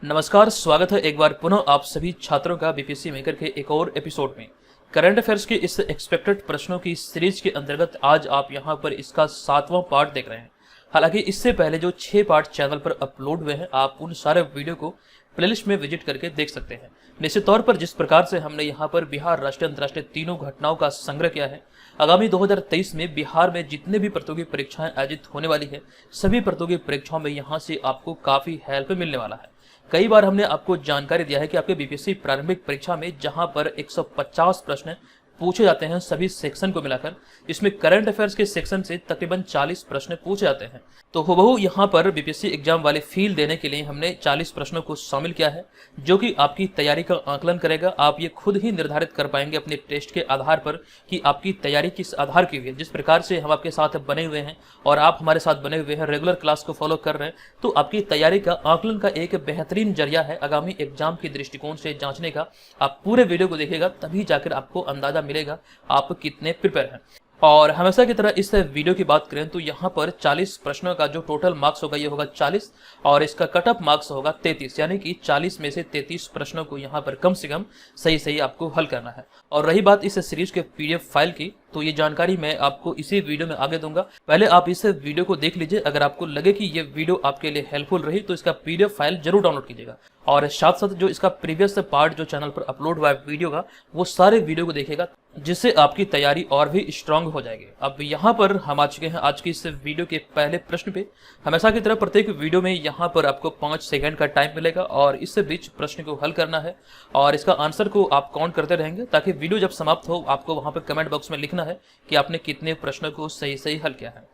नमस्कार, स्वागत है एक बार पुनः आप सभी छात्रों का बीपीएससी मेकर के एक और एपिसोड में। करंट अफेयर्स के इस एक्सपेक्टेड प्रश्नों की सीरीज के अंतर्गत आज आप यहां पर इसका 7वां पार्ट देख रहे हैं। हालांकि इससे पहले जो 6 पार्ट चैनल पर अपलोड हुए हैं, आप उन सारे वीडियो को प्लेलिस्ट में विजिट करके देख सकते हैं। निश्चित तौर पर जिस प्रकार से हमने यहाँ पर बिहार, राष्ट्रीय, अंतर्राष्ट्रीय तीनों घटनाओं का संग्रह किया है, आगामी 2023 में बिहार में जितने भी प्रतियोगी परीक्षाएं आयोजित होने वाली है, सभी प्रतियोगी परीक्षाओं में यहाँ से आपको काफी हेल्प मिलने वाला है। कई बार हमने आपको जानकारी दिया है कि आपके बीपीएससी प्रारंभिक परीक्षा में जहां पर 150 प्रश्न पूछे जाते हैं सभी सेक्शन को मिलाकर, इसमें करंट अफेयर्स के सेक्शन से तकरीबन 40 प्रश्न पूछे जाते हैं। तो हुबहू यहां पर बीपीएससी एग्जाम वाले फील देने के लिए हमने 40 प्रश्नों को शामिल किया है, जो कि आपकी तैयारी का आकलन करेगा। आप ये खुद ही निर्धारित कर पाएंगे अपने टेस्ट के आधार पर कि आपकी तैयारी किस आधार की हुई है। जिस प्रकार से हम आपके साथ बने हुए हैं और आप हमारे साथ बने हुए हैं, रेगुलर क्लास को फॉलो कर रहे हैं, तो आपकी तैयारी का आकलन का एक बेहतरीन जरिया है आगामी एग्जाम के दृष्टिकोण से जांचने का। आप पूरे वीडियो को देखिएगा, तभी जाकर आपको अंदाजा मिलेगा आप कितने प्रिपेयर हैं। और हमेशा की तरह इस वीडियो की बात करें तो यहाँ पर 40 प्रश्नों का जो टोटल मार्क्स होगा ये होगा 40 और इसका कट ऑफ मार्क्स होगा 33, यानी कि 40 में से 33 प्रश्नों को यहाँ पर कम से कम सही आपको हल करना है। और रही बात इस सीरीज के पीडीएफ फाइल की, तो ये जानकारी मैं आपको इसी वीडियो में आगे दूंगा। पहले आप इस वीडियो को देख लीजिए। अगर आपको लगे कि ये वीडियो आपके लिए हेल्पफुल रही तो इसका पीडीएफ फाइल जरूर डाउनलोड कीजिएगा और साथ साथ जो इसका प्रीवियस पार्ट जो चैनल पर अपलोड हुआ है वीडियो का, वो सारे वीडियो को देखिएगा, जिससे आपकी तैयारी और भी स्ट्रांग हो जाएगी। अब यहाँ पर हम आ चुके हैं आज की इस वीडियो के पहले प्रश्न पे। हमेशा की तरह प्रत्येक वीडियो में यहाँ पर आपको 5 सेकंड का टाइम मिलेगा और इस बीच प्रश्न को हल करना है और इसका आंसर को आप काउंट करते रहेंगे, ताकि वीडियो जब समाप्त हो आपको वहां पर कमेंट बॉक्स में लिखना है कि आपने कितने प्रश्नों को सही हल किया है।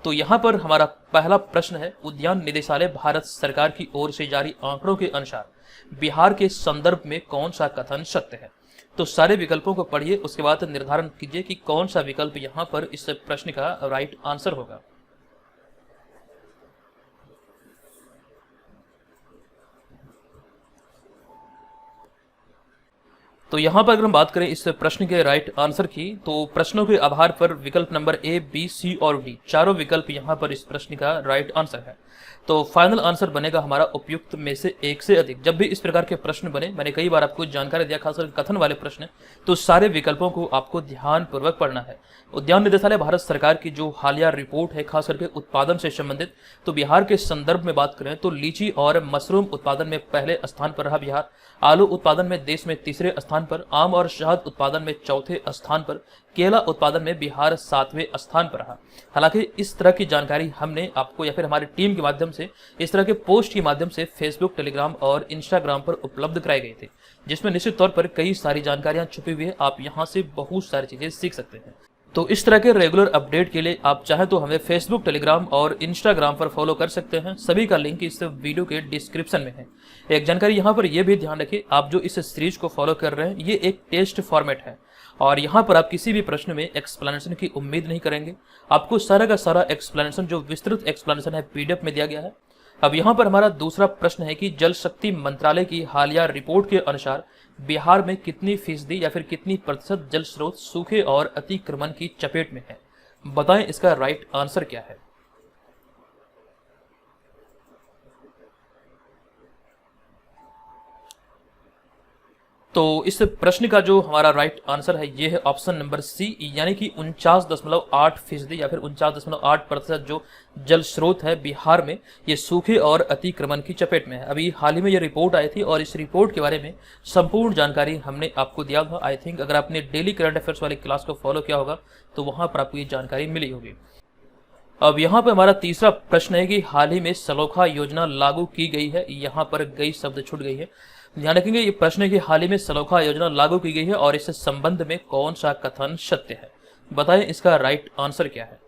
तो यहाँ पर हमारा पहला प्रश्न है, उद्यान निदेशालय भारत सरकार की ओर से जारी आंकड़ों के अनुसार बिहार के संदर्भ में कौन सा कथन सत्य है। तो सारे विकल्पों को पढ़िए, उसके बाद निर्धारण कीजिए कि कौन सा विकल्प यहाँ पर इस प्रश्न का राइट आंसर होगा। तो यहाँ पर अगर हम बात करें इस प्रश्न के राइट आंसर की, तो प्रश्नों के आधार पर विकल्प नंबर ए, बी, सी और डी चारों विकल्प यहाँ पर इस प्रश्न का राइट आंसर है। तो फाइनल आंसर बनेगा हमारा उपयुक्त में से एक से अधिक। जब भी इस प्रकार के प्रश्न बने, मैंने कई बार आपको जानकारी दिया, खासकर कथन वाले प्रश्न, तो सारे विकल्पों को आपको ध्यान पूर्वक पढ़ना है। उद्यान निदेशालय भारत सरकार की जो हालिया रिपोर्ट है खास करके उत्पादन से संबंधित, तो बिहार के संदर्भ में बात करें तो लीची और मशरूम उत्पादन में पहले स्थान पर रहा बिहार, आलू उत्पादन में देश में तीसरे स्थान पर, आम और शहद उत्पादन में चौथे स्थान पर, केला उत्पादन में बिहार 7वें स्थान पर रहा। हालांकि इस तरह की जानकारी हमने आपको या फिर हमारी टीम के माध्यम से इस तरह के पोस्ट के माध्यम से फेसबुक, टेलीग्राम और इंस्टाग्राम पर उपलब्ध कराई गई थी, जिसमें निश्चित तौर पर कई सारी जानकारियां छुपी हुई है। आप यहां से बहुत सारी चीजें सीख सकते हैं। तो इस तरह के रेगुलर अपडेट के लिए आप चाहें तो हमें फेसबुक, टेलीग्राम और इंस्टाग्राम पर फॉलो कर सकते हैं। सभी का लिंक इस वीडियो के डिस्क्रिप्शन में है। एक जानकारी यहाँ पर यह भी ध्यान रखिए, आप जो इस सीरीज को फॉलो कर रहे हैं ये एक टेस्ट फॉर्मेट है और यहाँ पर आप किसी भी प्रश्न में एक्सप्लेनेशन की उम्मीद नहीं करेंगे। आपको सारा का सारा एक्सप्लेनेशन, जो विस्तृत एक्सप्लेनेशन है, पीडीएफ में दिया गया है। अब यहाँ पर हमारा दूसरा प्रश्न है कि जल शक्ति मंत्रालय की हालिया रिपोर्ट के अनुसार बिहार में कितनी फीसदी या फिर कितनी प्रतिशत जल स्रोत सूखे और अतिक्रमण की चपेट में है। बताएं इसका राइट आंसर क्या है। तो इस प्रश्न का जो हमारा राइट आंसर है ये है ऑप्शन नंबर सी, यानी कि 49.8% या फिर 49.8% जो जल स्रोत है बिहार में, ये सूखे और अतिक्रमण की चपेट में है। अभी हाल ही में ये रिपोर्ट आई थी और इस रिपोर्ट के बारे में संपूर्ण जानकारी हमने आपको दिया था। आई थिंक अगर आपने डेली करंट अफेयर्स वाली क्लास को फॉलो किया होगा तो वहां पर आपको ये जानकारी मिली होगी। अब यहाँ पे हमारा तीसरा प्रश्न है कि हाल ही में सलोखा योजना लागू की गई है। यहाँ पर गई शब्द छूट गई है, ध्यान रखेंगे। ये प्रश्न है कि हाल ही में सलोखा योजना लागू की गई है और इस संबंध में कौन सा कथन सत्य है। बताएं इसका राइट आंसर क्या है।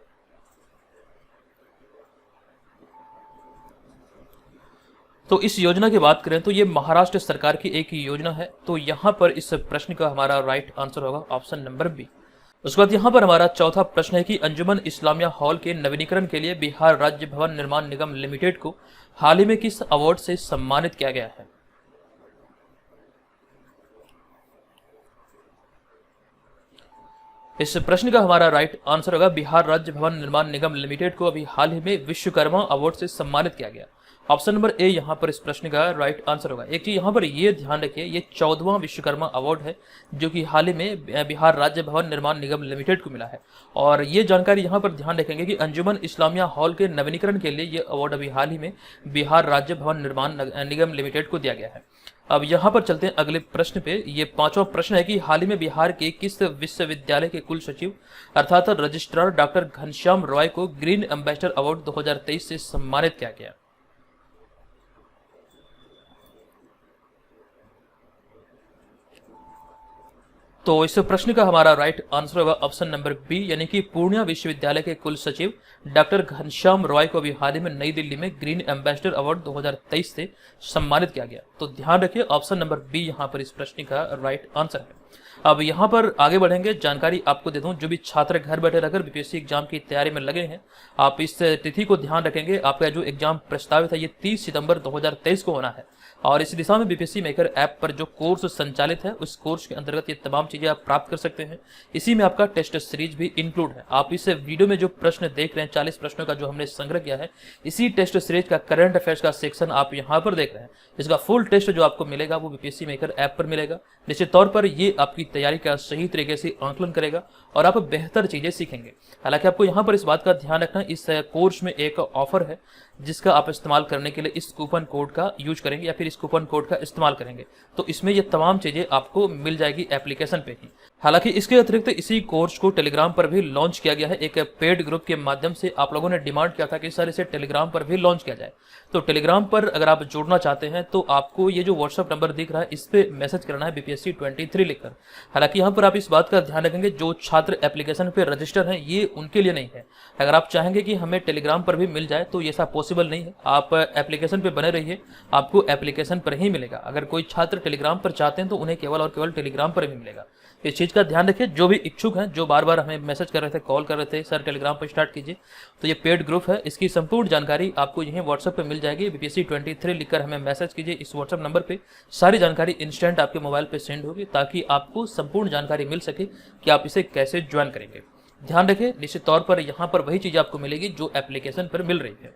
तो इस योजना की बात करें तो ये महाराष्ट्र सरकार की एक योजना है। तो यहाँ पर इस प्रश्न का हमारा राइट आंसर होगा ऑप्शन नंबर बी। उसके बाद यहाँ पर हमारा चौथा प्रश्न है कि अंजुमन इस्लामिया हॉल के नवीनीकरण के लिए बिहार राज्य भवन निर्माण निगम लिमिटेड को हाल ही में किस अवार्ड से सम्मानित किया गया है। इस प्रश्न का हमारा राइट आंसर होगा बिहार राज्य भवन निर्माण निगम लिमिटेड को अभी हाल ही में विश्वकर्मा अवार्ड से सम्मानित किया गया। ऑप्शन नंबर ए यहाँ पर इस प्रश्न का राइट आंसर होगा। एक चीज यहाँ पर ये ध्यान रखिए, ये 14वां विश्वकर्मा अवार्ड है जो कि हाल ही में बिहार राज्य भवन निर्माण निगम लिमिटेड को मिला है। और ये जानकारी यहाँ पर ध्यान रखेंगे कि अंजुमन इस्लामिया हॉल के नवीनीकरण के लिए ये अवार्ड अभी हाल ही में बिहार राज्य भवन निर्माण निगम लिमिटेड को दिया गया है। अब यहाँ पर चलते हैं अगले प्रश्न पे। ये 5वां प्रश्न है कि हाल ही में बिहार के किस विश्वविद्यालय के कुल सचिव अर्थात रजिस्ट्रार डॉक्टर घनश्याम रॉय को ग्रीन एम्बेसडर अवार्ड 2023 से सम्मानित किया गया। तो इस प्रश्न का हमारा राइट आंसर होगा ऑप्शन नंबर बी, यानी कि पूर्णिया विश्वविद्यालय के कुल सचिव डॉक्टर घनश्याम रॉय को अभी हाल ही में नई दिल्ली में ग्रीन एम्बेसडर अवार्ड 2023 से सम्मानित किया गया। तो ध्यान रखिए ऑप्शन नंबर बी यहाँ पर इस प्रश्न का राइट आंसर है। अब यहाँ पर आगे बढ़ेंगे, जानकारी आपको दे दूं, जो भी छात्र घर बैठे रहकर बीपीएससी एग्जाम की तैयारी में लगे हैं, आप इस तिथि को ध्यान रखेंगे। आपका जो एग्जाम प्रस्तावित है ये 30 सितंबर 2023 को होना है। और इस दिशा में बीपीएससी मेकर ऐप पर जो कोर्स संचालित है उस कोर्स के अंतर्गत ये तमाम चीजें आप प्राप्त कर सकते हैं। इसी में आपका टेस्ट सीरीज भी इंक्लूड है। आप इस वीडियो में जो प्रश्न देख रहे हैं 40 प्रश्नों का जो हमने संग्रह किया है, इसी टेस्ट सीरीज का करंट अफेयर्स का सेक्शन आप यहाँ पर देख रहे हैं। इसका फुल टेस्ट जो आपको मिलेगा वो बीपीएससी मेकर ऐप पर मिलेगा। निश्चित तौर पर ये आपकी तैयारी का सही तरीके से आंकलन करेगा और आप बेहतर चीजें सीखेंगे। हालांकि आपको यहाँ पर इस बात का ध्यान रखना, इस कोर्स में एक ऑफर है जिसका आप इस्तेमाल करने के लिए इस कूपन कोड का यूज करेंगे या फिर इस कूपन कोड का इस्तेमाल करेंगे तो इसमें ये तमाम चीजें आपको मिल जाएगी एप्लीकेशन पे ही। हालांकि इसके अतिरिक्त इसी कोर्स को टेलीग्राम पर भी लॉन्च किया गया है। एक पेड ग्रुप के माध्यम से आप लोगों ने डिमांड किया था कि सर इसे टेलीग्राम पर भी लॉन्च किया जाए। तो टेलीग्राम पर अगर आप जुड़ना चाहते हैं तो आपको ये जो व्हाट्सएप नंबर दिख रहा है इस पे मैसेज करना है बीपीएससी 23 लिखकर। हालांकि यहाँ पर आप इस बात का ध्यान रखेंगे, जो छात्र एप्लीकेशन पे रजिस्टर हैं ये उनके लिए नहीं है। अगर आप चाहेंगे कि हमें टेलीग्राम पर भी मिल जाए तो ये ऐसा पॉसिबल नहीं है। आप एप्लीकेशन पे बने रहिए, आपको एप्लीकेशन पर ही मिलेगा। अगर कोई छात्र टेलीग्राम पर चाहते हैं तो उन्हें केवल और केवल टेलीग्राम पर ही मिलेगा। इस चीज का ध्यान रखिए। जो भी इच्छुक हैं, जो बार बार हमें मैसेज कर रहे थे, कॉल कर रहे थे, सर टेलीग्राम पर स्टार्ट कीजिए, तो ये पेड ग्रुप है। इसकी संपूर्ण जानकारी आपको यहीं व्हाट्सएप पे मिल जाएगी। बीपीएससी 23 लिखकर हमें मैसेज कीजिए इस व्हाट्सएप नंबर पे। सारी जानकारी इंस्टेंट आपके मोबाइल पे सेंड होगी ताकि आपको संपूर्ण जानकारी मिल सके कि आप इसे कैसे ज्वाइन करेंगे। ध्यान रखें, निश्चित तौर पर यहाँ पर वही चीज आपको मिलेगी जो एप्लीकेशन पर मिल रही है।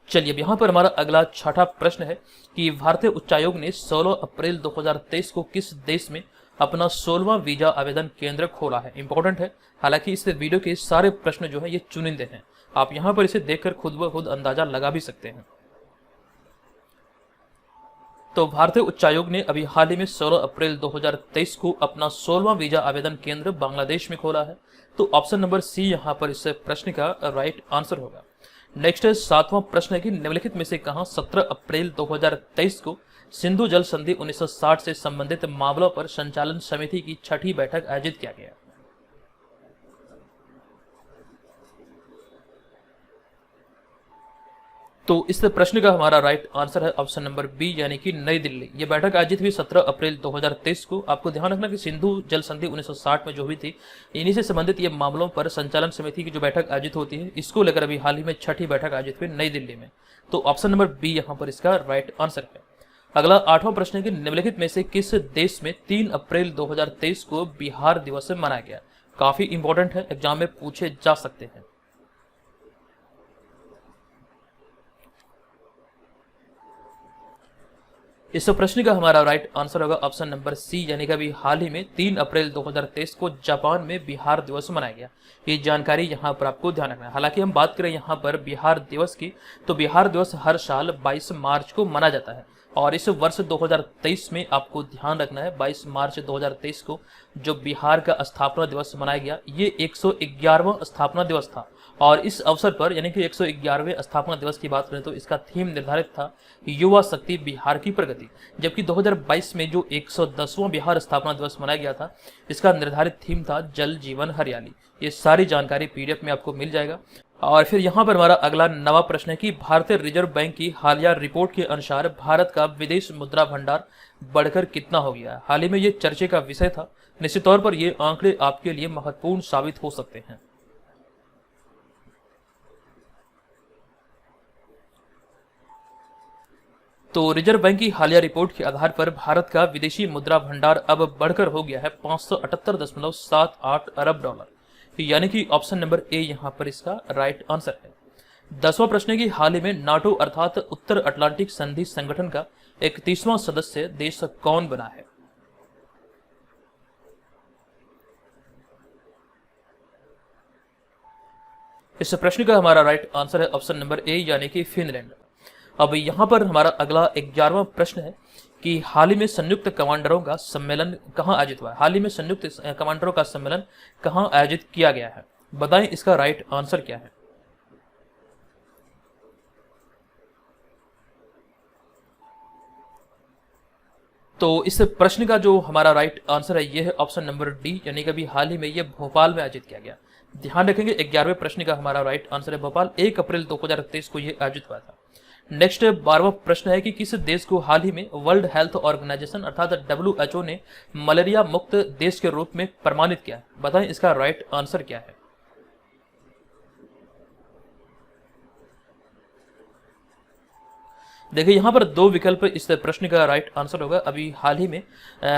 चलिए अब यहाँ पर हमारा अगला छठा प्रश्न है कि भारतीय उच्चायोग ने 16 अप्रैल 2023 को किस देश में अपना 16वां वीजा आवेदन केंद्र खोला है। इंपॉर्टेंट है। हालांकि इस वीडियो के सारे प्रश्न जो है ये चुनिंदे हैं, आप यहाँ पर इसे देखकर खुद ब खुद अंदाजा लगा भी सकते हैं। तो भारतीय उच्चायोग ने अभी हाल ही में 16 अप्रैल 2023 को अपना 16वां वीजा आवेदन केंद्र बांग्लादेश में खोला है। तो ऑप्शन नंबर सी यहाँ पर इस प्रश्न का राइट आंसर होगा। नेक्स्ट 7वां प्रश्न है कि निम्नलिखित में से कहां 17 अप्रैल 2023 को सिंधु जल संधि 1960 से संबंधित मामलों पर संचालन समिति की छठी बैठक आयोजित किया गया। तो इस प्रश्न का हमारा राइट आंसर है ऑप्शन नंबर बी, यानी कि नई दिल्ली। ये बैठक आयोजित हुई 17 अप्रैल 2023 को। आपको ध्यान रखना कि सिंधु जल संधि 1960 में जो भी थी, इन्हीं से संबंधित ये मामलों पर संचालन समिति की जो बैठक आयोजित होती है, इसको लेकर अभी हाल ही में छठी बैठक आयोजित हुई नई दिल्ली में। तो ऑप्शन नंबर बी यहाँ पर इसका राइट आंसर है। अगला 8वां प्रश्न है कि निम्नलिखित में से किस देश में 3 अप्रैल 2023 को बिहार दिवस मनाया गया। काफी इंपॉर्टेंट है, एग्जाम में पूछे जा सकते हैं। इस प्रश्न का हमारा राइट आंसर होगा ऑप्शन नंबर सी, यानी कि अभी हाल ही में 3 अप्रैल 2023 को जापान में बिहार दिवस मनाया गया। ये जानकारी यहाँ पर आपको ध्यान रखना है। हालांकि हम बात करें यहाँ पर बिहार दिवस की, तो बिहार दिवस हर साल 22 मार्च को मनाया जाता है। और इस वर्ष 2023 में आपको ध्यान रखना है 22 मार्च 2023 को जो बिहार का स्थापना दिवस मनाया गया, ये 111वां स्थापना दिवस था। और इस अवसर पर यानी कि 111वें स्थापना दिवस की बात करें तो इसका थीम निर्धारित था युवा शक्ति बिहार की प्रगति। जबकि 2022 में जो 110वां बिहार स्थापना दिवस मनाया गया था, इसका निर्धारित थीम था जल जीवन हरियाली। ये सारी जानकारी पीडीएफ में आपको मिल जाएगा। और फिर यहाँ पर हमारा अगला नवा प्रश्न है कि भारतीय रिजर्व बैंक की हालिया रिपोर्ट के अनुसार भारत का विदेश मुद्रा भंडार बढ़कर कितना हो गया है। हाल ही में ये चर्चे का विषय था। निश्चित तौर पर ये आंकड़े आपके लिए महत्वपूर्ण साबित हो सकते हैं। तो रिजर्व बैंक की हालिया रिपोर्ट के आधार पर भारत का विदेशी मुद्रा भंडार अब बढ़कर हो गया है 578.78 अरब डॉलर, यानी कि ऑप्शन नंबर ए यहाँ पर इसका राइट आंसर है। 10वां प्रश्न है कि हाल ही में नाटो अर्थात उत्तर अटलांटिक संधि संगठन का 31वां सदस्य देश कौन बना है? इस प्रश्न का हमारा राइट आंसर है ऑप्शन नंबर ए यानी कि फिनलैंड। अब यहाँ पर हमारा अगला 11वां प्रश्न है कि हाल ही में संयुक्त कमांडरों का सम्मेलन कहाँ आयोजित हुआ है? हाल ही में संयुक्त कमांडरों का सम्मेलन कहाँ आयोजित किया गया है? बताएं इसका राइट आंसर क्या है। तो इस प्रश्न का जो हमारा राइट आंसर है ये है ऑप्शन नंबर डी यानी कि अभी हाल ही में ये भोपाल में आयोजित किया गया। ध्यान रखेंगे 11वें प्रश्न का हमारा राइट आंसर है भोपाल। 1 अप्रैल 2023 को ये आयोजित हुआ था। नेक्स्ट 12वां प्रश्न है कि किस देश को हाल ही में वर्ल्ड हेल्थ ऑर्गेनाइजेशन अर्थात WHO ने मलेरिया मुक्त देश के रूप में प्रमाणित किया है? बताएं इसका राइट आंसर क्या है। देखिए यहाँ पर 2 विकल्प इस प्रश्न का राइट आंसर होगा। अभी हाल ही में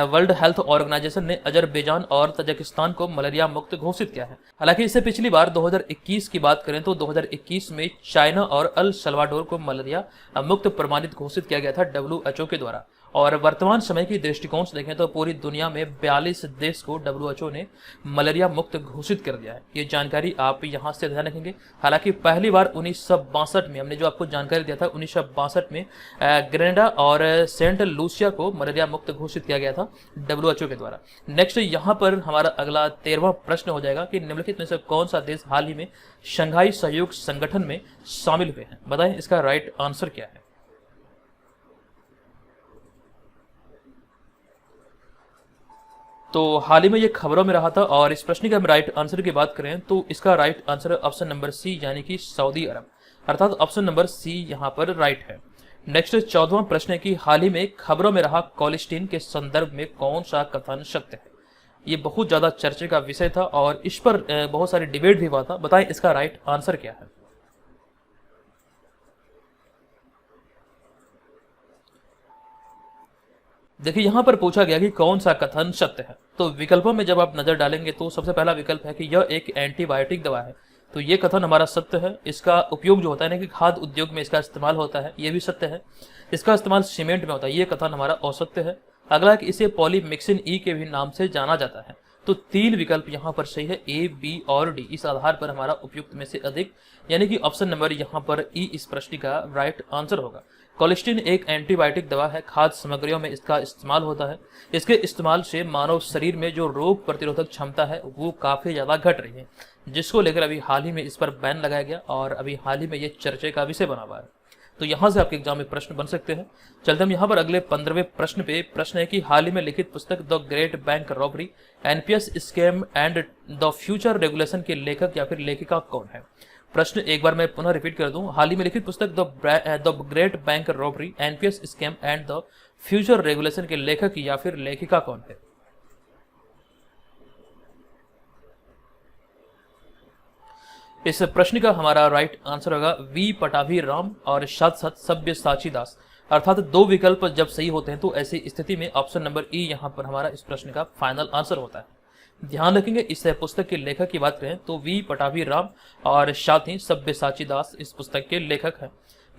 वर्ल्ड हेल्थ ऑर्गेनाइजेशन ने अजरबैजान और तजाकिस्तान को मलेरिया मुक्त घोषित किया है। हालांकि इससे पिछली बार 2021 की बात करें तो 2021 में चाइना और अल सल्वाडोर को मलेरिया मुक्त प्रमाणित घोषित किया गया था WHO के द्वारा। और वर्तमान समय की दृष्टिकोण से देखें तो पूरी दुनिया में 42 देश को WHO ने मलेरिया मुक्त घोषित कर दिया है। ये जानकारी आप यहाँ से ध्यान रखेंगे। हालांकि पहली बार 1962 में हमने जो आपको जानकारी दिया था 1962 में ग्रेनेडा और सेंट लूसिया को मलेरिया मुक्त घोषित किया गया था WHO के द्वारा। नेक्स्ट यहाँ पर हमारा अगला 13वां प्रश्न हो जाएगा कि निम्नलिखित में से कौन सा देश हाल ही में शंघाई सहयोग संगठन में शामिल हुए हैं? बताएं इसका राइट आंसर क्या है। तो हाल ही में ये खबरों में रहा था और इस प्रश्न के हम राइट आंसर की बात करें तो इसका राइट आंसर है ऑप्शन नंबर सी यानी कि सऊदी अरब, अर्थात ऑप्शन नंबर सी यहाँ पर राइट है। नेक्स्ट 14वां प्रश्न है कि हाल ही में खबरों में रहा कोलेस्टीन के संदर्भ में कौन सा कथन सत्य है? ये बहुत ज्यादा चर्चे का विषय था और इस पर बहुत सारी डिबेट भी हुआ था। बताएं इसका राइट आंसर क्या है। देखिए यहाँ पर पूछा गया कि कौन सा कथन सत्य है। तो विकल्पों में जब आप नजर डालेंगे तो सबसे पहला विकल्प है कि यह एक एंटीबायोटिक दवा है। तो ये कथन हमारा सत्य है। इसका उपयोग जो होता है ना कि खाद्य उद्योग में इसका इस्तेमाल होता है, ये भी सत्य है। इसका इस्तेमाल सीमेंट में होता है, ये कथन हमारा असत्य है। अगला कि इसे पॉलीमिक्सिन ई के भी नाम से जाना जाता है। तो 3 विकल्प यहाँ पर सही है, ए, बी और डी। इस आधार पर हमारा उपयुक्त में से अधिक यानी कि ऑप्शन नंबर यहाँ पर ई इस प्रश्न का राइट आंसर होगा। कोलेस्टीन एक एंटीबायोटिक दवा है, खाद्य सामग्रियों में इसका इस्तेमाल होता है। इसके इस्तेमाल से मानव शरीर में जो रोग प्रतिरोधक क्षमता है वो काफी ज्यादा घट रही है, जिसको लेकर अभी हाल ही में इस पर बैन लगाया गया और अभी हाल ही में ये चर्चे का विषय बना हुआ है। तो यहाँ से आपके एग्जाम में प्रश्न बन सकते हैं। चलते हम यहाँ पर अगले 15वें प्रश्न पे। प्रश्न है कि हाल ही में लिखित पुस्तक the great bank robbery, NPS scam and the future regulation के लेखक या फिर लेखिका कौन है? प्रश्न एक बार मैं पुनः रिपीट कर दूं। हाल ही में लिखित पुस्तक the great bank robbery, NPS scam and the future regulation के लेखक या फिर लेखिका कौन है? इस प्रश्न का हमारा राइट आंसर होगा वी पटाभी राम और साथ साथ सब्यसाची दास, अर्थात 2 विकल्प जब सही होते हैं तो ऐसी स्थिति में ऑप्शन नंबर ई यहाँ पर हमारा इस प्रश्न का फाइनल आंसर होता है। ध्यान रखेंगे इस पुस्तक के लेखक की बात करें तो वी पटाभी राम और साथ ही सब्यसाची दास इस पुस्तक के लेखक हैं।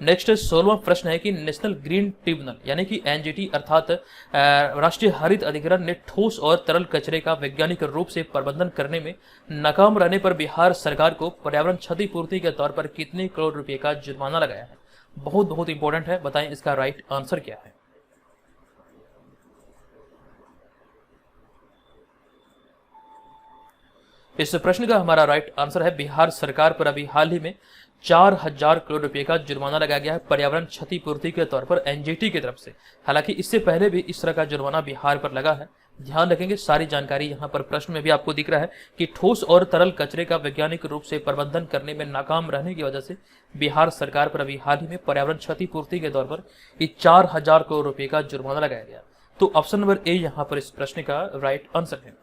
नेक्स्ट 16वां प्रश्न है कि नेशनल ग्रीन ट्रिब्यूनल यानी कि एनजीटी अर्थात राष्ट्रीय हरित अधिकरण ने ठोस और तरल कचरे का वैज्ञानिक रूप से प्रबंधन करने में नाकाम रहने पर बिहार सरकार को पर्यावरण क्षतिपूर्ति के तौर पर कितने करोड़ रुपए का जुर्माना लगाया है? बहुत बहुत इंपॉर्टेंट है, बताएं इसका राइट आंसर क्या है। इस प्रश्न का हमारा राइट आंसर है बिहार सरकार पर अभी हाल ही में 4000 करोड़ रुपए का जुर्माना लगाया गया है पर्यावरण क्षतिपूर्ति के तौर पर एनजीटी की तरफ से। हालांकि इससे पहले भी इस तरह का जुर्माना बिहार पर लगा है। ध्यान रखेंगे सारी जानकारी यहाँ पर प्रश्न में भी आपको दिख रहा है कि ठोस और तरल कचरे का वैज्ञानिक रूप से प्रबंधन करने में नाकाम रहने की वजह से बिहार सरकार पर अभी हाल ही में पर्यावरण क्षतिपूर्ति के तौर पर 4000 करोड़ रुपए का जुर्माना लगाया गया। तो ऑप्शन नंबर ए यहाँ पर इस प्रश्न का राइट आंसर है।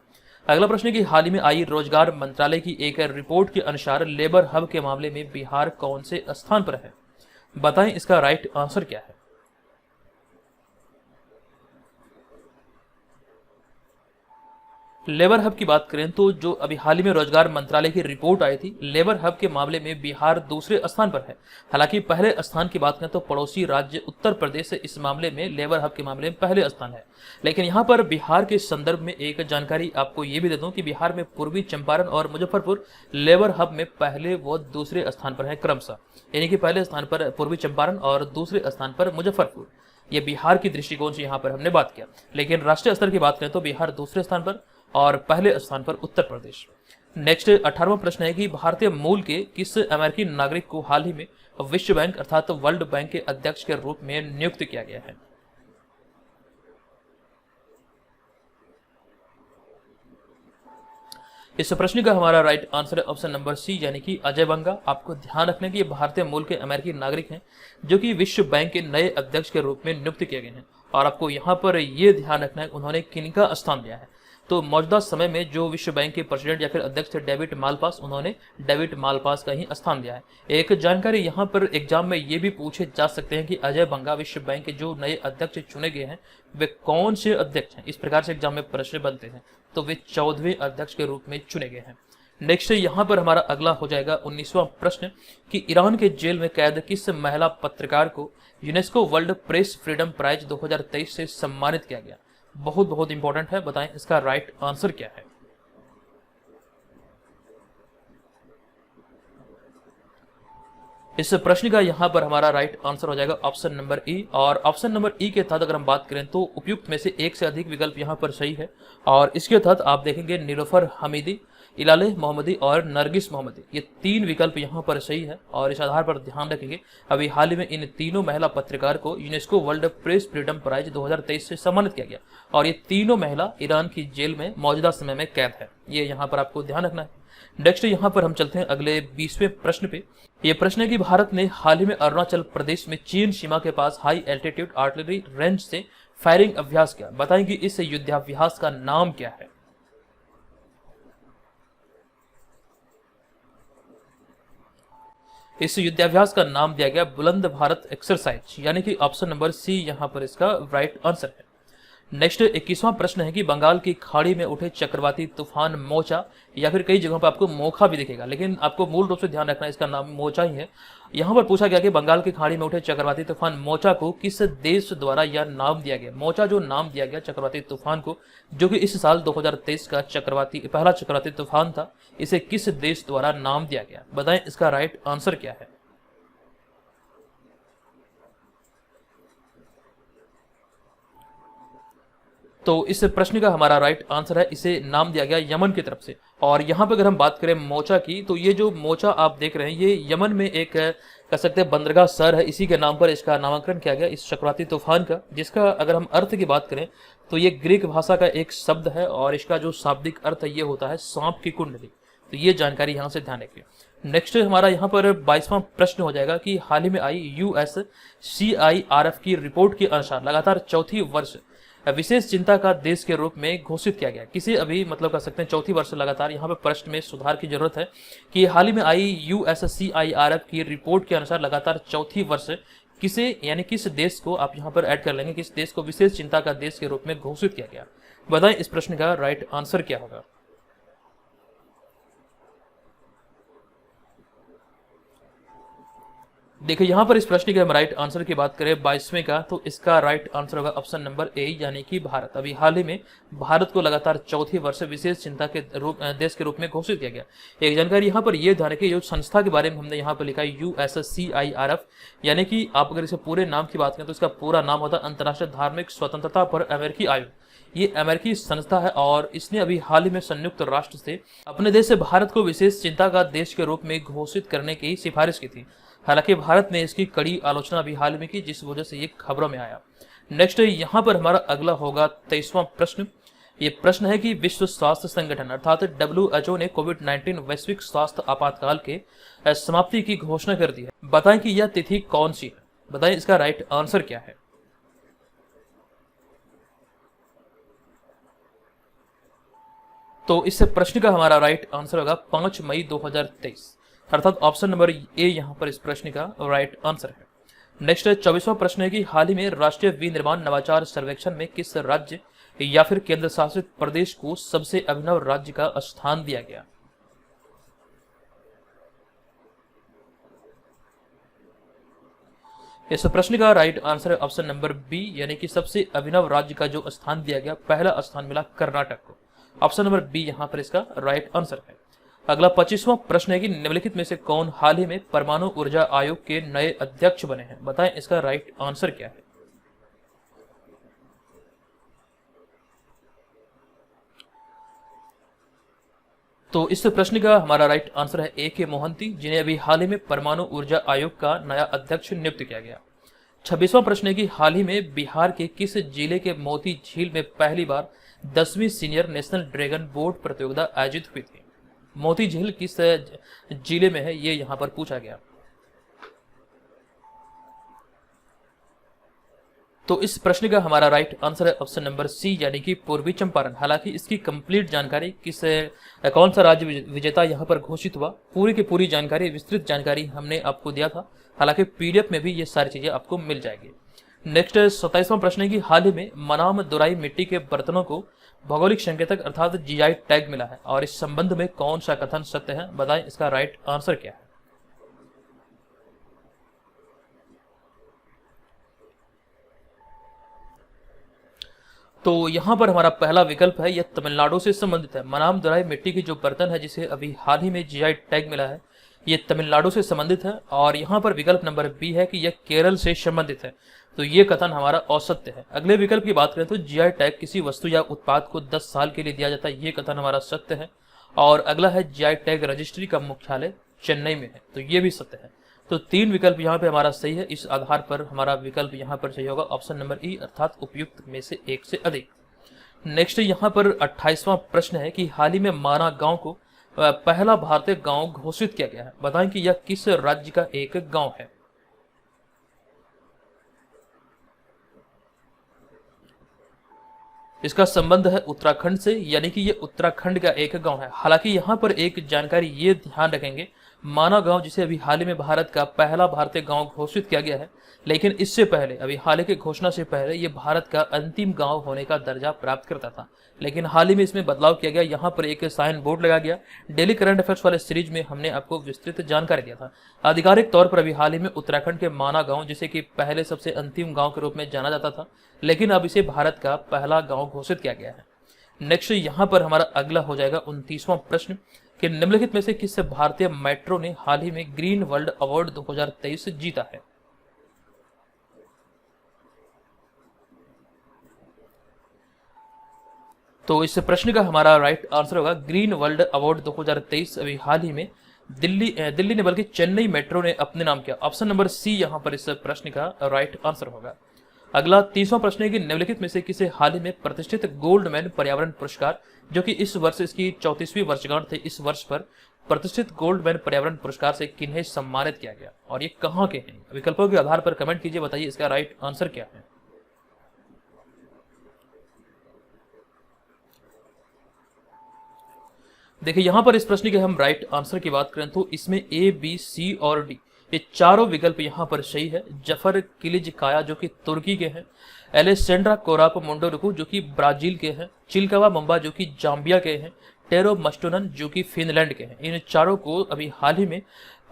अगला प्रश्न है कि हाल ही में आई रोजगार मंत्रालय की एक रिपोर्ट के अनुसार लेबर हब के मामले में बिहार कौन से स्थान पर है? बताएं इसका राइट आंसर क्या है। लेबर हब की बात करें तो जो अभी हाल ही में रोजगार मंत्रालय की रिपोर्ट आई थी, लेबर हब के मामले में बिहार दूसरे स्थान पर है। हालांकि पहले स्थान की बात करें तो पड़ोसी राज्य उत्तर प्रदेश इस मामले में, लेबर हब के मामले में पहले स्थान है। लेकिन यहाँ पर बिहार के संदर्भ में एक जानकारी आपको ये भी दे दूं कि बिहार में पूर्वी चंपारण और मुजफ्फरपुर लेबर हब में पहले व दूसरे स्थान पर है क्रमशः, यानी कि पहले स्थान पर पूर्वी चंपारण और दूसरे स्थान पर मुजफ्फरपुर। ये बिहार की दृष्टिकोण से यहाँ पर हमने बात किया। लेकिन राष्ट्रीय स्तर की बात करें तो बिहार दूसरे स्थान पर और पहले स्थान पर उत्तर प्रदेश। नेक्स्ट 18वां प्रश्न है कि भारतीय मूल के किस अमेरिकी नागरिक को हाल ही में विश्व बैंक अर्थात वर्ल्ड बैंक के अध्यक्ष के रूप में नियुक्त किया गया है? इस प्रश्न का हमारा राइट आंसर है ऑप्शन नंबर सी, यानी कि अजय बंगा। आपको ध्यान रखना कि ये भारतीय मूल के अमेरिकी नागरिक हैं जो कि विश्व बैंक के नए अध्यक्ष के रूप में नियुक्त किए गए हैं। और आपको यहाँ पर ये ध्यान रखना है उन्होंने किनका स्थान लिया है। तो मौजूदा समय में जो विश्व बैंक के प्रेसिडेंट या फिर अध्यक्ष थे डेविड मालपास, उन्होंने डेविड मालपास का ही स्थान लिया है। एक जानकारी यहाँ पर एग्जाम में ये भी पूछे जा सकते हैं कि अजय बंगा विश्व बैंक के जो नए अध्यक्ष चुने गए हैं वे कौन से अध्यक्ष हैं, इस प्रकार से एग्जाम में प्रश्न बनते हैं। तो वे 14वें अध्यक्ष के रूप में चुने गए हैं। नेक्स्ट यहाँ पर हमारा अगला हो जाएगा 19वां प्रश्न कि ईरान के जेल में कैद किस महिला पत्रकार को UNESCO world press freedom prize 2023 से सम्मानित किया गया? बहुत बहुत इंपॉर्टेंट है, बताएं इसका राइट आंसर क्या है। इस प्रश्न का यहां पर हमारा राइट आंसर हो जाएगा ऑप्शन नंबर ई। और ऑप्शन नंबर ई के तहत अगर हम बात करें तो उपयुक्त में से एक से अधिक विकल्प यहां पर सही है। और इसके तहत आप देखेंगे नीलोफर हमीदी, इलाले मोहम्मदी और नरगिस मोहम्मदी, ये 3 विकल्प यहाँ पर सही है। और इस आधार पर ध्यान रखेंगे अभी हाल ही में इन तीनों महिला पत्रकार को UNESCO world press freedom prize 2023 से सम्मानित किया गया। और ये तीनों महिला ईरान की जेल में मौजूदा समय में कैद है, ये यहाँ पर आपको ध्यान रखना है। नेक्स्ट यहाँ पर हम चलते हैं अगले 20वें प्रश्न पे। ये प्रश्न है कि भारत ने हाल ही में अरुणाचल प्रदेश में चीन सीमा के पास हाई एल्टीट्यूड आर्टिलरी रेंज से फायरिंग अभ्यास किया। बताएं कि इस युद्धाभ्यास का नाम क्या है? इस युद्धाभ्यास का नाम दिया गया बुलंद भारत एक्सरसाइज, यानी कि ऑप्शन नंबर सी यहाँ पर इसका राइट आंसर है। नेक्स्ट 21वां प्रश्न है कि बंगाल की खाड़ी में उठे चक्रवाती तूफान मोचा, या फिर कई जगहों पर आपको मोखा भी दिखेगा, लेकिन आपको मूल रूप से ध्यान रखना है इसका नाम मोचा ही है। यहाँ पर पूछा गया कि बंगाल की खाड़ी में उठे चक्रवाती तूफान मोचा को किस देश द्वारा यह नाम दिया गया? मोचा जो नाम दिया गया चक्रवाती तूफान को, जो कि इस साल 2023 का पहला चक्रवाती तूफान था, इसे किस देश द्वारा नाम दिया गया? बताएं इसका राइट आंसर क्या है। तो इस प्रश्न का हमारा राइट आंसर है, इसे नाम दिया गया यमन की तरफ से। और यहाँ पे अगर हम बात करें मोचा की, तो ये जो मोचा आप देख रहे हैं ये यमन में एक कह सकते हैं बंदरगाह शहर है, इसी के नाम पर इसका नामकरण किया गया इस चक्रवाती तूफान का, जिसका अगर हम अर्थ की बात करें तो ये ग्रीक भाषा का एक शब्द है और इसका जो शाब्दिक अर्थ ये होता है सांप की कुंडली। तो ये जानकारी यहाँ से ध्यान रखिए। नेक्स्ट हमारा यहाँ पर 22वां प्रश्न हो जाएगा कि हाल ही में आई USCIRF की रिपोर्ट के अनुसार लगातार चौथी वर्ष विशेष चिंता का देश के रूप में घोषित किया गया। किसे अभी मतलब कह सकते हैं चौथी वर्ष लगातार, यहाँ पे प्रश्न में सुधार की जरूरत है कि हाल ही में आई USCIRF की रिपोर्ट के अनुसार लगातार चौथी वर्ष किसे यानी किस देश को आप यहाँ पर ऐड कर लेंगे, किस देश को विशेष चिंता का देश के रूप में घोषित किया गया? बताएं इस प्रश्न का राइट आंसर क्या होगा। देखिए यहाँ पर इस प्रश्न के हम राइट आंसर की बात करें 22वें का, तो इसका राइट आंसर होगा ऑप्शन नंबर ए, यानी कि भारत। अभी हाल ही में भारत को लगातार चौथी वर्ष विशेष चिंता के देश के रूप में घोषित किया गया। एक जानकारी यहाँ पर यह ध्यान रखिए, जो संस्था के बारे में हमने यहाँ पर लिखा है USCIRF, यानी कि आप अगर इसे पूरे नाम की बात करें तो इसका पूरा नाम होता है अंतर्राष्ट्रीय धार्मिक स्वतंत्रता पर अमेरिकी आयोग। ये अमेरिकी संस्था है और इसने अभी हाल ही में संयुक्त राष्ट्र से अपने देश से भारत को विशेष चिंता का देश के रूप में घोषित करने की सिफारिश की थी। हालांकि भारत ने इसकी कड़ी आलोचना भी हाल में की, जिस वजह से ये खबरों में आया। नेक्स्ट यहाँ पर हमारा अगला होगा 23वां प्रश्न। ये प्रश्न है कि विश्व स्वास्थ्य संगठन अर्थात WHO ने कोविड-19 वैश्विक स्वास्थ्य आपातकाल के समाप्ति की घोषणा कर दी है। बताएं कि यह तिथि कौन सी है? बताएं इसका राइट आंसर क्या है। तो इस प्रश्न का हमारा राइट आंसर होगा 5 मई 2023, अर्थात ऑप्शन नंबर ए यहाँ पर इस प्रश्न का राइट आंसर है। नेक्स्ट 24वां प्रश्न है कि हाल ही में राष्ट्रीय विनिर्माण नवाचार सर्वेक्षण में किस राज्य या फिर केंद्र शासित प्रदेश को सबसे अभिनव राज्य का स्थान दिया गया? इस प्रश्न का राइट आंसर है ऑप्शन नंबर बी, यानी कि सबसे अभिनव राज्य का जो स्थान दिया गया, पहला स्थान मिला कर्नाटक को। ऑप्शन नंबर बी यहां पर इसका राइट आंसर है। अगला 25वां प्रश्न है कि निम्नलिखित में से कौन हाल ही में परमाणु ऊर्जा आयोग के नए अध्यक्ष बने हैं? बताएं इसका राइट आंसर क्या है। तो इस प्रश्न का हमारा राइट आंसर है ए के मोहंती, जिन्हें अभी हाल ही में परमाणु ऊर्जा आयोग का नया अध्यक्ष नियुक्त किया गया। 26वां प्रश्न है कि हाल ही में बिहार के किस जिले के मोती झील में पहली बार 10वीं सीनियर नेशनल ड्रैगन बोट प्रतियोगिता आयोजित हुई थी? मोती झील किस जिले में है, ये यहां पर पूछा गया। तो इस प्रश्न का हमारा राइट आंसर है ऑप्शन नंबर सी, यानी कि पूर्वी चंपारण। हालांकि इसकी कंप्लीट जानकारी कौन सा राज्य विजेता यहां पर घोषित हुआ, पूरी की पूरी जानकारी, विस्तृत जानकारी हमने आपको दिया था। हालांकि पीडीएफ में भी ये सारी चीजें आपको मिल जाएगी। नेक्स्ट 27वां प्रश्न है कि हाल ही में मनाम दुराई मिट्टी के बर्तनों को भौगोलिक संकेतक अर्थात जीआई टैग मिला है, और इस संबंध में कौन सा कथन सत्य है? बताएं इसका राइट आंसर क्या है। तो यहां पर हमारा पहला विकल्प है, यह तमिलनाडु से संबंधित है। मनाम दुराई मिट्टी की जो बर्तन है, जिसे अभी हाल ही में जीआई टैग मिला है, ये तमिलनाडु से संबंधित है। और यहाँ पर विकल्प नंबर बी है कि यह केरल से संबंधित है। तो ये कथन हमारा असत्य है। अगले विकल्प की बात करें तो जीआई टैग किसी वस्तु या उत्पाद को 10 साल के लिए दिया जाता है, ये कथन हमारा सत्य है। और अगला है जीआई टैग रजिस्ट्री का मुख्यालय चेन्नई में है, तो ये भी सत्य है। तो 3 विकल्प यहाँ पे हमारा सही है। इस आधार पर हमारा विकल्प यहाँ पर सही होगा ऑप्शन नंबर ई, अर्थात उपयुक्त में से एक से अधिक। नेक्स्ट यहाँ पर 28वां प्रश्न है कि हाल ही में माना गांव को पहला भारतीय गांव घोषित किया गया है। बताएं कि यह किस राज्य का एक गांव है। इसका संबंध है उत्तराखंड से, यानी कि ये उत्तराखंड का एक गांव है। हालांकि यहाँ पर एक जानकारी ये ध्यान रखेंगे, माना गांव जिसे अभी हाल ही में भारत का पहला भारतीय गांव घोषित किया गया है, लेकिन इससे पहले, अभी हाल ही की घोषणा से पहले, ये भारत का अंतिम गांव होने का दर्जा प्राप्त करता था। लेकिन हाल ही में इसमें बदलाव किया गया, यहाँ पर एक साइन बोर्ड लगा गया। डेली करंट अफेयर्स वाले सीरीज में हमने आपको विस्तृत जानकारी दिया था। आधिकारिक तौर पर अभी हाल ही में उत्तराखंड के माना गांव, जिसे कि पहले सबसे अंतिम गांव के रूप में जाना जाता था, लेकिन अब इसे भारत का पहला गांव घोषित किया गया है। नेक्स्ट यहाँ पर हमारा अगला हो जाएगा 29वां प्रश्न कि निम्नलिखित में से किस भारतीय मेट्रो ने हाल ही में ग्रीन वर्ल्ड अवार्ड 2023 जीता है। तो इस प्रश्न का हमारा राइट आंसर होगा ग्रीन वर्ल्ड अवार्ड 2023 अभी हाल ही में दिल्ली ने बल्कि चेन्नई मेट्रो ने अपने नाम किया। ऑप्शन नंबर सी यहाँ पर इस प्रश्न का राइट आंसर होगा। अगला 30वां प्रश्न है कि निम्नलिखित में से किसे हाल ही में प्रतिष्ठित गोल्डमैन पर्यावरण पुरस्कार, जो कि इस वर्ष इसकी 34वीं वर्षगांठ थे, इस वर्ष पर प्रतिष्ठित गोल्डमैन पर्यावरण पुरस्कार से किन्हें सम्मानित किया गया और ये कहाँ के हैं? विकल्पों के आधार पर कमेंट कीजिए, बताइए इसका राइट आंसर क्या है। देखिए यहाँ पर इस प्रश्न के हम राइट आंसर की बात करें तो इसमें ए, बी, सी और डी ये चारों विकल्प यहाँ पर सही है। जफर किलिजकाया जो कि तुर्की के हैं, एलेसेंड्रा कोराप मुंडोरुकु जो कि ब्राजील के हैं, चिलकावा मंबा जो कि जाम्बिया के हैं, टेरो मस्टोनन जो कि फिनलैंड के हैं, इन चारों को अभी हाल ही में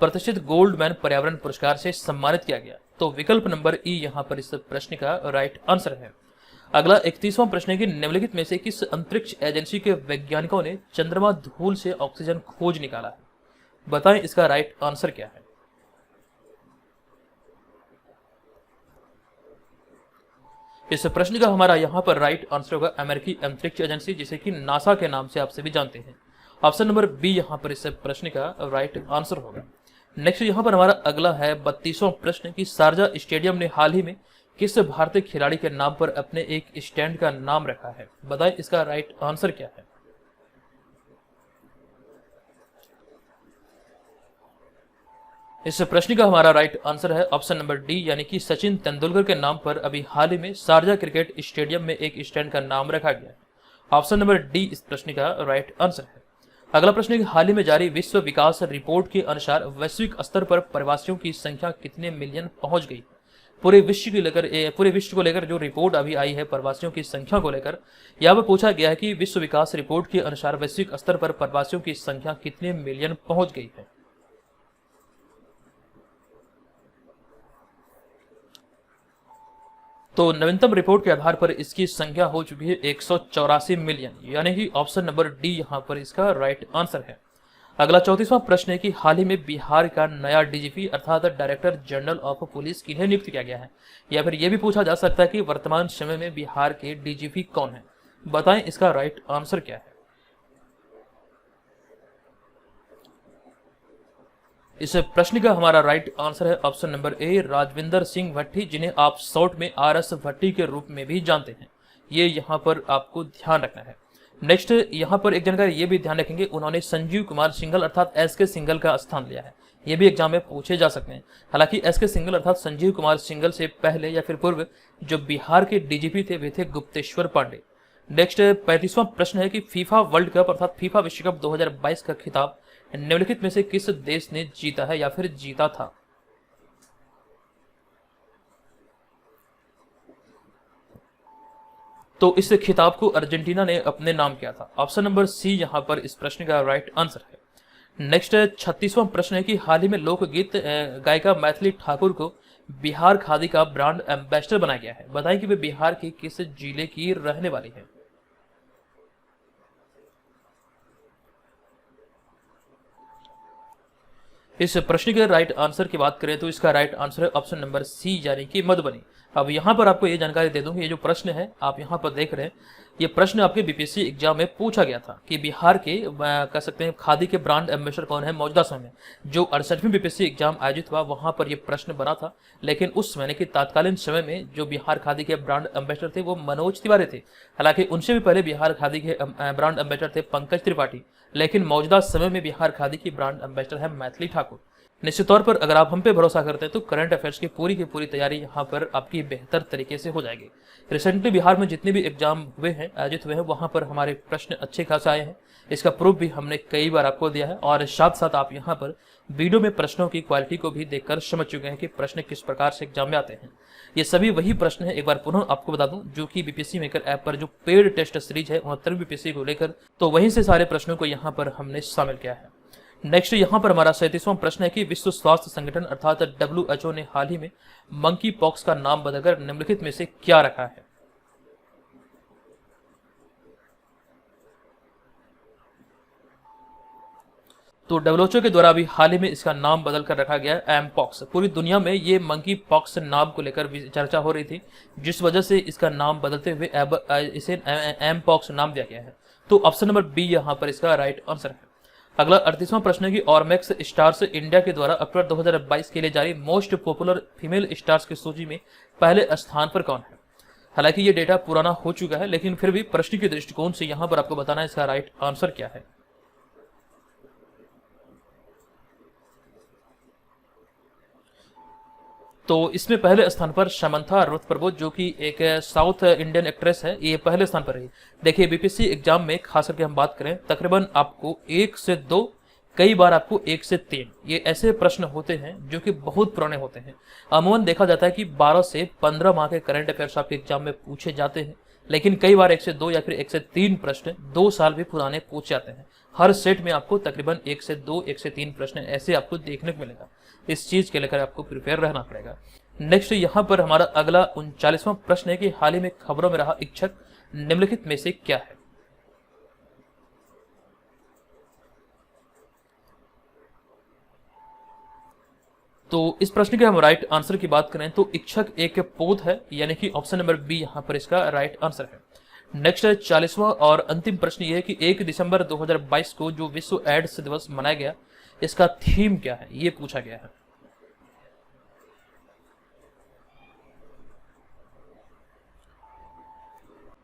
प्रतिष्ठित गोल्डमैन पर्यावरण पुरस्कार से सम्मानित किया गया। तो विकल्प नंबर ई यहाँ पर इस प्रश्न का राइट आंसर है। अगला 31वां प्रश्न है कि निम्नलिखित में से किस अंतरिक्ष एजेंसी के वैज्ञानिकों ने चंद्रमा धूल से ऑक्सीजन खोज निकाला है? बताएं इसका राइट आंसर क्या है। इस प्रश्न का हमारा यहाँ पर राइट आंसर होगा अमेरिकी अंतरिक्ष एजेंसी, जिसे कि नासा के नाम से आप सभी जानते हैं। ऑप्शन नंबर बी यहाँ पर इस प्रश्न का राइट आंसर होगा। नेक्स्ट यहाँ पर हमारा अगला है 32वां प्रश्न कि शारजा स्टेडियम ने हाल ही में किस भारतीय खिलाड़ी के नाम पर अपने एक स्टैंड का नाम रखा है? बताएं इसका राइट आंसर क्या है। इस प्रश्न का हमारा राइट आंसर है ऑप्शन नंबर डी, यानी कि सचिन तेंदुलकर के नाम पर अभी हाल ही में शारजा क्रिकेट स्टेडियम में एक स्टैंड का नाम रखा गया है। ऑप्शन नंबर डी इस प्रश्न का राइट आंसर है। अगला प्रश्न है कि हाल ही में जारी विश्व विकास रिपोर्ट के अनुसार वैश्विक स्तर पर प्रवासियों की संख्या कितने मिलियन पहुंच गई? पूरे विश्व को लेकर जो रिपोर्ट अभी आई है प्रवासियों की संख्या को लेकर, यहाँ पर पूछा गया है कि विश्व विकास रिपोर्ट के अनुसार वैश्विक स्तर पर प्रवासियों की संख्या कितने मिलियन पहुंच गई है। तो नवीनतम रिपोर्ट के आधार पर इसकी संख्या हो चुकी है 184 मिलियन, यानी कि ऑप्शन नंबर डी यहां पर इसका राइट आंसर है। अगला 34वां प्रश्न है कि हाल ही में बिहार का नया डीजीपी अर्थात डायरेक्टर जनरल ऑफ पुलिस किन्हें नियुक्त किया गया है, या फिर यह भी पूछा जा सकता है कि वर्तमान समय में बिहार के डीजीपी कौन है। बताएं इसका राइट आंसर क्या है। इस प्रश्न का हमारा राइट आंसर है option number A, Rajvinder Singh Bhatti, जिन्हें आप शॉर्ट में आरएस भट्टी के रूप में भी जानते हैं। ये यहाँ पर आपको ध्यान रखना है। नेक्स्ट यहाँ पर एक जानकारी ये भी ध्यान रखेंगे, उन्होंने संजीव कुमार सिंघल अर्थात एसके सिंघल का स्थान लिया है। ये भी एग्जाम में पूछे जा सकते हैं। हालांकि एसके सिंघल अर्थात संजीव कुमार सिंघल से पहले या फिर पूर्व जो बिहार के डीजीपी थे वे थे गुप्तेश्वर पांडे। नेक्स्ट 35वां प्रश्न है कि फीफा वर्ल्ड कप अर्थात फीफा विश्व कप 2022 का खिताब निम्नलिखित में से किस देश ने जीता है या फिर जीता था। तो इस खिताब को अर्जेंटीना ने अपने नाम किया था। ऑप्शन नंबर सी यहां पर इस प्रश्न का राइट आंसर है। नेक्स्ट 36वां प्रश्न है कि हाल ही में लोकगीत गायिका मैथिली ठाकुर को बिहार खादी का ब्रांड एम्बेसडर बनाया गया है। बताएं कि वे बिहार के किस जिले की रहने वाली है। इस प्रश्न के राइट आंसर की बात करें तो इसका राइट आंसर है ऑप्शन नंबर सी, यानी कि मधुबनी। अब यहाँ पर आपको ये जानकारी दे दूं कि ये जो प्रश्न है आप यहाँ पर देख रहे हैं, ये प्रश्न आपके बीपीएससी एग्जाम में पूछा गया था कि बिहार के कह सकते हैं खादी के ब्रांड एम्बेसडर कौन है मौजूदा समय में। जो 68वीं बीपीएससी एग्जाम आयोजित हुआ वहां पर ये प्रश्न बना था, लेकिन उस समय के तत्कालीन समय में जो बिहार खादी के ब्रांड एम्बेसडर थे वो मनोज तिवारी थे। हालांकि उनसे भी पहले बिहार खादी के ब्रांड एम्बेसडर थे पंकज त्रिपाठी, लेकिन मौजूदा समय में बिहार खादी की ब्रांड एम्बेसडर है मैथिली ठाकुर। निश्चित तौर पर अगर आप हम पे भरोसा करते हैं तो करंट अफेयर्स की पूरी तैयारी यहाँ पर आपकी बेहतर तरीके से हो जाएगी। रिसेंटली बिहार में जितने भी एग्जाम हुए हैं आयोजित हुए हैं वहां पर हमारे प्रश्न अच्छे खास आए हैं। इसका प्रूफ भी हमने कई बार आपको दिया है और साथ साथ आप यहाँ पर वीडियो में प्रश्नों की क्वालिटी को भी देखकर समझ चुके हैं कि प्रश्न किस प्रकार से एग्जाम में आते हैं। ये सभी वही प्रश्न है, एक बार पुनः आपको बता दूं, जो कि बीपीएससी मेकर ऐप पर जो पेड टेस्ट सीरीज है 69वीं बीपीएससी को लेकर, तो वहीं से सारे प्रश्नों को यहाँ पर हमने शामिल किया है। नेक्स्ट यहाँ पर हमारा 37वां प्रश्न है कि विश्व स्वास्थ्य संगठन अर्थात WHO ने हाल ही में मंकी पॉक्स का नाम बदलकर निम्नलिखित में से क्या रखा है। तो WHO के द्वारा भी हाल ही में इसका नाम बदलकर रखा गया है एम पॉक्स। पूरी दुनिया में ये मंकी पॉक्स नाम को लेकर चर्चा हो रही थी, जिस वजह से इसका नाम बदलते हुए इसे एम पॉक्स नाम दिया गया है। तो ऑप्शन नंबर बी यहाँ पर इसका राइट आंसर है। अगला 38वां प्रश्न है कि ऑर्मेक्स स्टार्स इंडिया के द्वारा अक्टूबर 2022 के लिए जारी मोस्ट पॉपुलर फीमेल स्टार्स की सूची में पहले स्थान पर कौन है। हालांकि ये डेटा पुराना हो चुका है, लेकिन फिर भी प्रश्न के दृष्टिकोण से यहाँ पर आपको बताना है इसका राइट आंसर क्या है। तो इसमें पहले स्थान पर समंथा रुथ प्रबोध, जो कि एक साउथ इंडियन एक्ट्रेस है, ये पहले स्थान पर रही। देखिए बीपीएससी एग्जाम में खास करके हम बात करें तकरीबन आपको 1 से 2, कई बार आपको 1 से 3 ये ऐसे प्रश्न होते हैं जो कि बहुत पुराने होते हैं। अमूमन देखा जाता है कि 12 से 15 माह के करंट अफेयर्स आपके एग्जाम में पूछे जाते हैं, लेकिन कई बार 1 से 2 या फिर 1 से 3 प्रश्न 2 साल भी पुराने पूछे जाते हैं। हर सेट में आपको तकरीबन 1 से 2, 1 से 3 प्रश्न ऐसे आपको देखने को मिलेगा। इस चीज के लेकर आपको प्रिपेयर रहना पड़ेगा। नेक्स्ट यहाँ पर हमारा अगला 39वां प्रश्न है कि हाल ही में खबरों में रहा इच्छक निम्नलिखित में से क्या है। तो इस प्रश्न के हम राइट आंसर की बात करें तो इच्छक एक पोत है, यानी कि ऑप्शन नंबर बी यहाँ पर इसका राइट आंसर है। नेक्स्ट 40वां और अंतिम प्रश्न ये है कि 1 दिसंबर 2022 को जो विश्व एड्स दिवस मनाया गया, इसका थीम क्या है, ये पूछा गया है।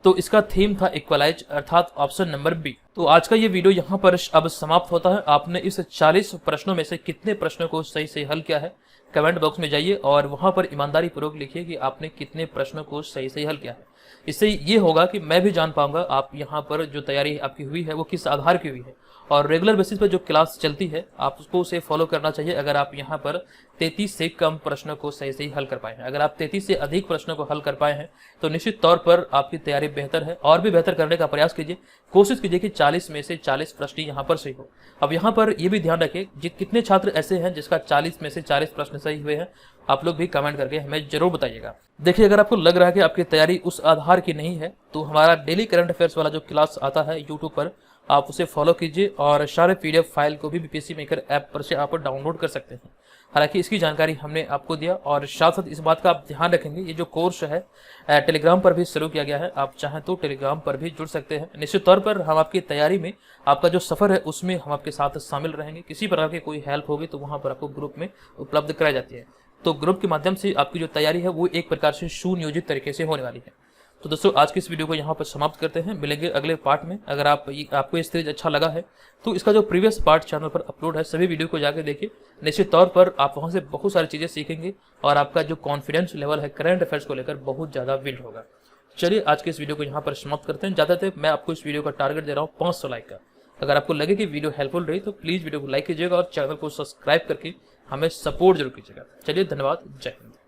तो इसका थीम था इक्वलाइज, अर्थात ऑप्शन नंबर बी। तो आज का ये वीडियो यहाँ पर अब समाप्त होता है। आपने इस 40 प्रश्नों में से कितने प्रश्नों को सही से हल किया है, कमेंट बॉक्स में जाइए और वहां पर ईमानदारी पूर्वक लिखिए कि आपने कितने प्रश्नों को सही से हल किया है। इससे ये होगा कि मैं भी जान पाऊंगा आप यहाँ पर जो तैयारी आपकी हुई है वो किस आधार की हुई है और रेगुलर बेसिस पर जो क्लास चलती है आप उसको उसे फॉलो करना चाहिए अगर आप यहाँ पर 33 से कम प्रश्नों को सही सही हल कर पाए हैं। अगर आप 33 से अधिक प्रश्नों को हल कर पाए हैं तो निश्चित तौर पर आपकी तैयारी बेहतर है, और भी बेहतर करने का प्रयास कीजिए। कोशिश कीजिए कि 40 में से 40 प्रश्न यहाँ पर सही हो। अब यहाँ पर यह भी ध्यान रखें कितने छात्र ऐसे हैं जिसका 40 में से 40 प्रश्न सही हुए हैं, आप लोग भी कमेंट करके हमें जरूर बताइएगा। देखिए, अगर आपको लग रहा है कि आपकी तैयारी उस आधार की नहीं है तो हमारा डेली करंट अफेयर्स वाला जो क्लास आता है यूट्यूब पर, आप उसे फॉलो कीजिए और सारे पीडीएफ फाइल को भी बीपीएससी मेकर ऐप पर से आप डाउनलोड कर सकते हैं। हालांकि इसकी जानकारी हमने आपको दिया, और साथ साथ इस बात का आप ध्यान रखेंगे ये जो कोर्स है टेलीग्राम पर भी शुरू किया गया है, आप चाहें तो टेलीग्राम पर भी जुड़ सकते हैं। निश्चित तौर पर हम आपकी तैयारी में, आपका जो सफर है उसमें हम आपके साथ शामिल रहेंगे। किसी प्रकार की कोई हेल्प होगी तो वहां पर आपको ग्रुप में उपलब्ध कराई जाती है, तो ग्रुप के माध्यम से आपकी जो तैयारी है वो एक प्रकार से सुनियोजित तरीके से होने वाली है। तो दोस्तों, आज की इस वीडियो को यहाँ पर समाप्त करते हैं, मिलेंगे अगले पार्ट में। अगर आपको ये सीरीज अच्छा लगा है तो इसका जो प्रीवियस पार्ट चैनल पर अपलोड है सभी वीडियो को जाकर देखिए। निश्चित तौर पर आप वहाँ से बहुत सारी चीज़ें सीखेंगे और आपका जो कॉन्फिडेंस लेवल है करंट अफेयर्स को लेकर बहुत ज़्यादा बिल्ड होगा। चलिए, आज के इस वीडियो को यहाँ पर समाप्त करते हैं। ज़्यादातर मैं आपको इस वीडियो का टारगेट दे रहा हूँ 500 लाइक का। अगर आपको लगे कि वीडियो हेल्पफुल रही तो प्लीज़ वीडियो को लाइक कीजिएगा और चैनल को सब्सक्राइब करके हमें सपोर्ट जरूर कीजिएगा। चलिए, धन्यवाद, जय हिंद।